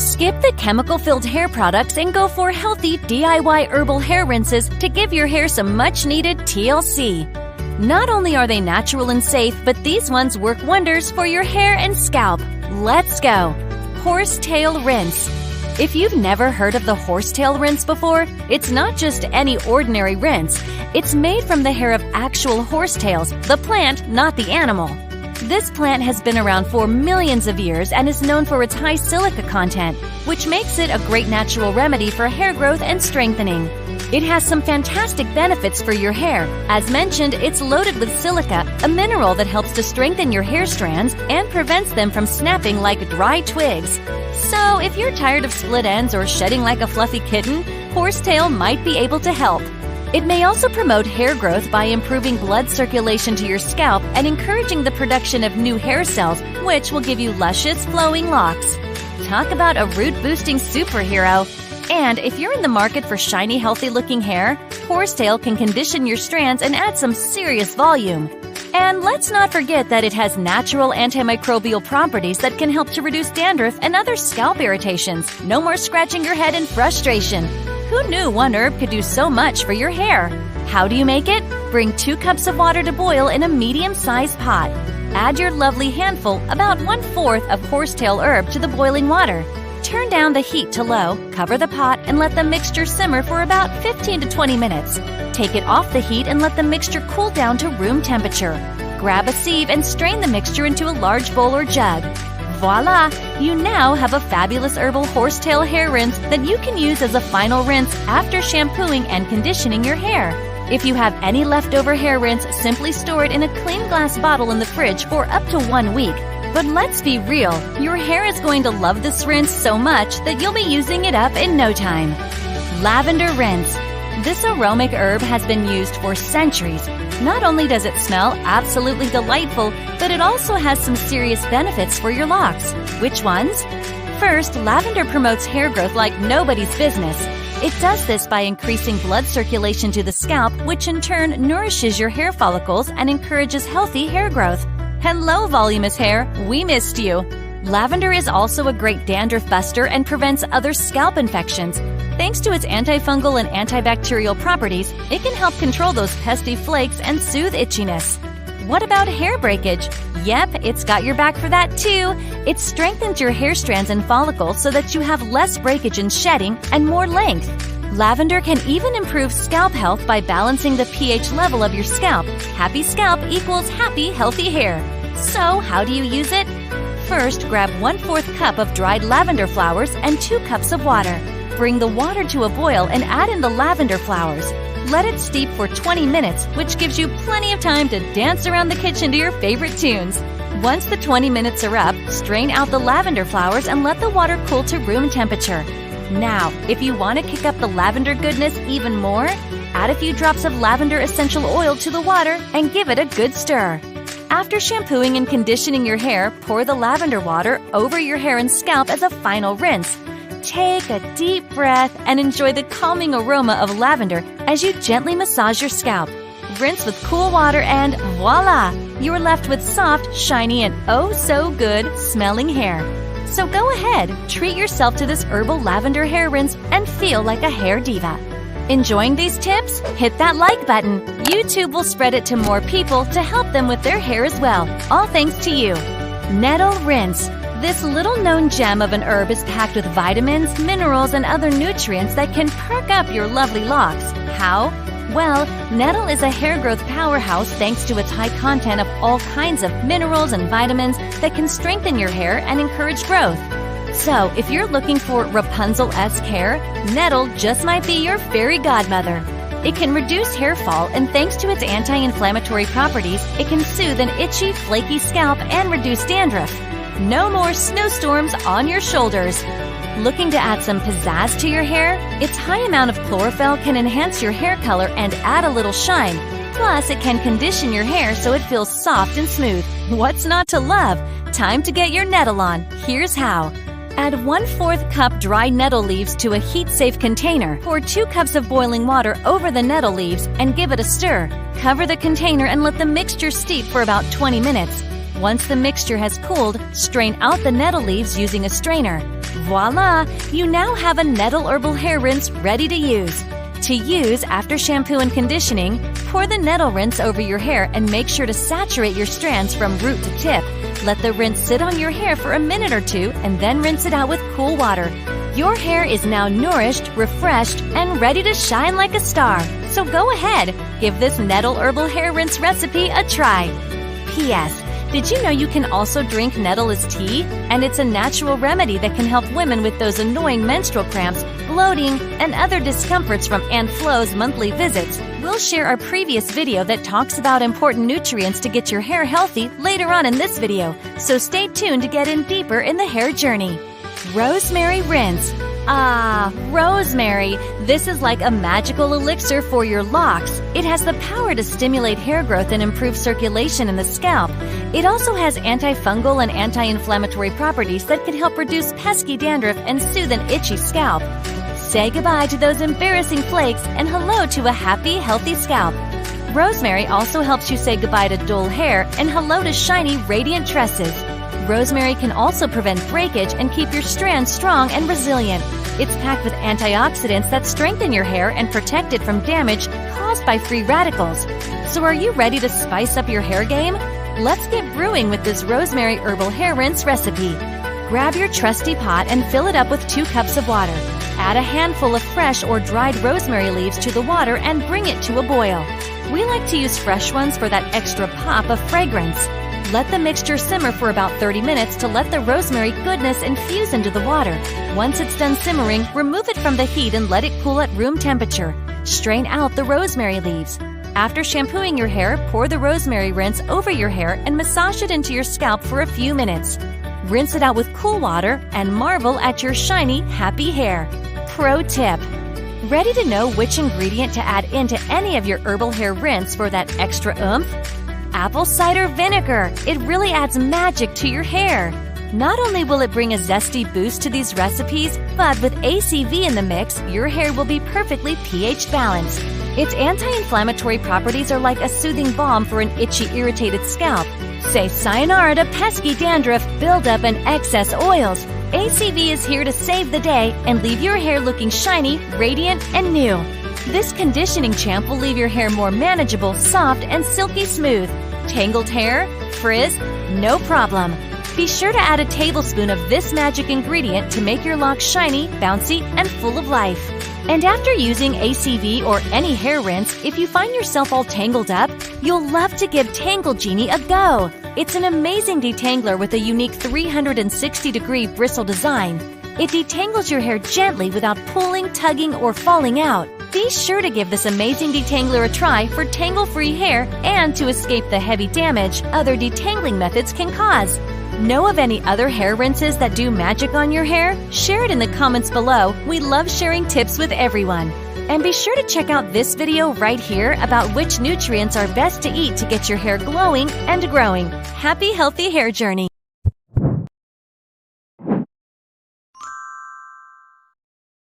Skip the chemical-filled hair products and go for healthy DIY herbal hair rinses to give your hair some much-needed TLC. Not only are they natural and safe, but these ones work wonders for your hair and scalp. Let's go! Horsetail Rinse. If you've never heard of the horsetail rinse before, it's not just any ordinary rinse. It's made from the hair of actual horsetails, the plant, not the animal. This plant has been around for millions of years and is known for its high silica content, which makes it a great natural remedy for hair growth and strengthening. It has some fantastic benefits for your hair. As mentioned, it's loaded with silica, a mineral that helps to strengthen your hair strands and prevents them from snapping like dry twigs. So, if you're tired of split ends or shedding like a fluffy kitten, horsetail might be able to help. It may also promote hair growth by improving blood circulation to your scalp and encouraging the production of new hair cells, which will give you luscious, flowing locks. Talk about a root-boosting superhero! And if you're in the market for shiny, healthy-looking hair, horsetail can condition your strands and add some serious volume. And let's not forget that it has natural antimicrobial properties that can help to reduce dandruff and other scalp irritations. No more scratching your head in frustration. Who knew one herb could do so much for your hair? How do you make it? Bring 2 cups of water to boil in a medium-sized pot. Add your lovely handful, about 1/4 of horsetail herb, to the boiling water. Turn down the heat to low, cover the pot, and let the mixture simmer for about 15 to 20 minutes. Take it off the heat and let the mixture cool down to room temperature. Grab a sieve and strain the mixture into a large bowl or jug. Voila! You now have a fabulous herbal horsetail hair rinse that you can use as a final rinse after shampooing and conditioning your hair. If you have any leftover hair rinse, simply store it in a clean glass bottle in the fridge for up to 1 week. But let's be real, your hair is going to love this rinse so much that you'll be using it up in no time. Lavender Rinse. This aromatic herb has been used for centuries. Not only does it smell absolutely delightful, but it also has some serious benefits for your locks. Which ones? First, lavender promotes hair growth like nobody's business. It does this by increasing blood circulation to the scalp, which in turn nourishes your hair follicles and encourages healthy hair growth. Hello, voluminous hair! We missed you! Lavender is also a great dandruff buster and prevents other scalp infections. Thanks to its antifungal and antibacterial properties, it can help control those pesky flakes and soothe itchiness. What about hair breakage? Yep, it's got your back for that too. It strengthens your hair strands and follicles so that you have less breakage and shedding and more length. Lavender can even improve scalp health by balancing the pH level of your scalp. Happy scalp equals happy, healthy hair. So, how do you use it? First, grab 1/4 cup of dried lavender flowers and 2 cups of water. Bring the water to a boil and add in the lavender flowers. Let it steep for 20 minutes, which gives you plenty of time to dance around the kitchen to your favorite tunes. Once the 20 minutes are up, strain out the lavender flowers and let the water cool to room temperature. Now, if you want to kick up the lavender goodness even more, add a few drops of lavender essential oil to the water and give it a good stir. After shampooing and conditioning your hair, pour the lavender water over your hair and scalp as a final rinse. Take a deep breath and enjoy the calming aroma of lavender as you gently massage your scalp. Rinse with cool water and voila! You're left with soft, shiny, and oh so good smelling hair. So go ahead, treat yourself to this herbal lavender hair rinse and feel like a hair diva. Enjoying these tips? Hit that like button. YouTube will spread it to more people to help them with their hair as well, all thanks to you. Nettle Rinse. This little-known gem of an herb is packed with vitamins, minerals, and other nutrients that can perk up your lovely locks. How? Well, nettle is a hair growth powerhouse thanks to its high content of all kinds of minerals and vitamins that can strengthen your hair and encourage growth. So, if you're looking for Rapunzel-esque hair, nettle just might be your fairy godmother. It can reduce hair fall, and thanks to its anti-inflammatory properties, it can soothe an itchy, flaky scalp and reduce dandruff. No more snowstorms on your shoulders. Looking to add some pizzazz to your hair? Its high amount of chlorophyll can enhance your hair color and add a little shine. Plus, it can condition your hair so it feels soft and smooth. What's not to love? Time to get your nettle on. Here's how. Add 1/4 cup dried nettle leaves to a heat-safe container. Pour 2 cups of boiling water over the nettle leaves and give it a stir. Cover the container and let the mixture steep for about 20 minutes. Once the mixture has cooled, strain out the nettle leaves using a strainer. Voila! You now have a Nettle Herbal Hair Rinse ready to use. To use after shampoo and conditioning, pour the Nettle Rinse over your hair and make sure to saturate your strands from root to tip. Let the rinse sit on your hair for a minute or two and then rinse it out with cool water. Your hair is now nourished, refreshed, and ready to shine like a star. So go ahead, give this Nettle Herbal Hair Rinse recipe a try. P.S. Did you know you can also drink nettle as tea? And it's a natural remedy that can help women with those annoying menstrual cramps, bloating, and other discomforts from Aunt Flo's monthly visits. We'll share our previous video that talks about important nutrients to get your hair healthy later on in this video, so stay tuned to get in deeper in the hair journey. Rosemary Rinse. Ah, rosemary. This is like a magical elixir for your locks. It has the power to stimulate hair growth and improve circulation in the scalp. It also has antifungal and anti-inflammatory properties that can help reduce pesky dandruff and soothe an itchy scalp. Say goodbye to those embarrassing flakes and hello to a happy, healthy scalp. Rosemary also helps you say goodbye to dull hair and hello to shiny, radiant tresses. Rosemary can also prevent breakage and keep your strands strong and resilient. It's packed with antioxidants that strengthen your hair and protect it from damage caused by free radicals. So are you ready to spice up your hair game? Let's get brewing with this Rosemary Herbal Hair Rinse recipe. Grab your trusty pot and fill it up with 2 cups of water. Add a handful of fresh or dried rosemary leaves to the water and bring it to a boil. We like to use fresh ones for that extra pop of fragrance. Let the mixture simmer for about 30 minutes to let the rosemary goodness infuse into the water. Once it's done simmering, remove it from the heat and let it cool at room temperature. Strain out the rosemary leaves. After shampooing your hair, pour the rosemary rinse over your hair and massage it into your scalp for a few minutes. Rinse it out with cool water and marvel at your shiny, happy hair. Pro tip: ready to know which ingredient to add into any of your herbal hair rinse for that extra oomph? Apple cider vinegar. It really adds magic to your hair. Not only will it bring a zesty boost to these recipes, but with ACV in the mix, your hair will be perfectly pH balanced. Its anti-inflammatory properties are like a soothing balm for an itchy, irritated scalp. Say sayonara to pesky dandruff, buildup, and excess oils. ACV is here to save the day and leave your hair looking shiny, radiant, and new. This conditioning champ will leave your hair more manageable, soft, and silky smooth. Tangled hair? Frizz? No problem. Be sure to add a tablespoon of this magic ingredient to make your locks shiny, bouncy, and full of life. And after using ACV or any hair rinse, if you find yourself all tangled up, you'll love to give TangleGenie a go. It's an amazing detangler with a unique 360-degree bristle design. It detangles your hair gently without pulling, tugging, or falling out. Be sure to give this amazing detangler a try for tangle-free hair and to escape the heavy damage other detangling methods can cause. Know of any other hair rinses that do magic on your hair? Share it in the comments below. We love sharing tips with everyone. And be sure to check out this video right here about which nutrients are best to eat to get your hair glowing and growing. Happy, healthy hair journey!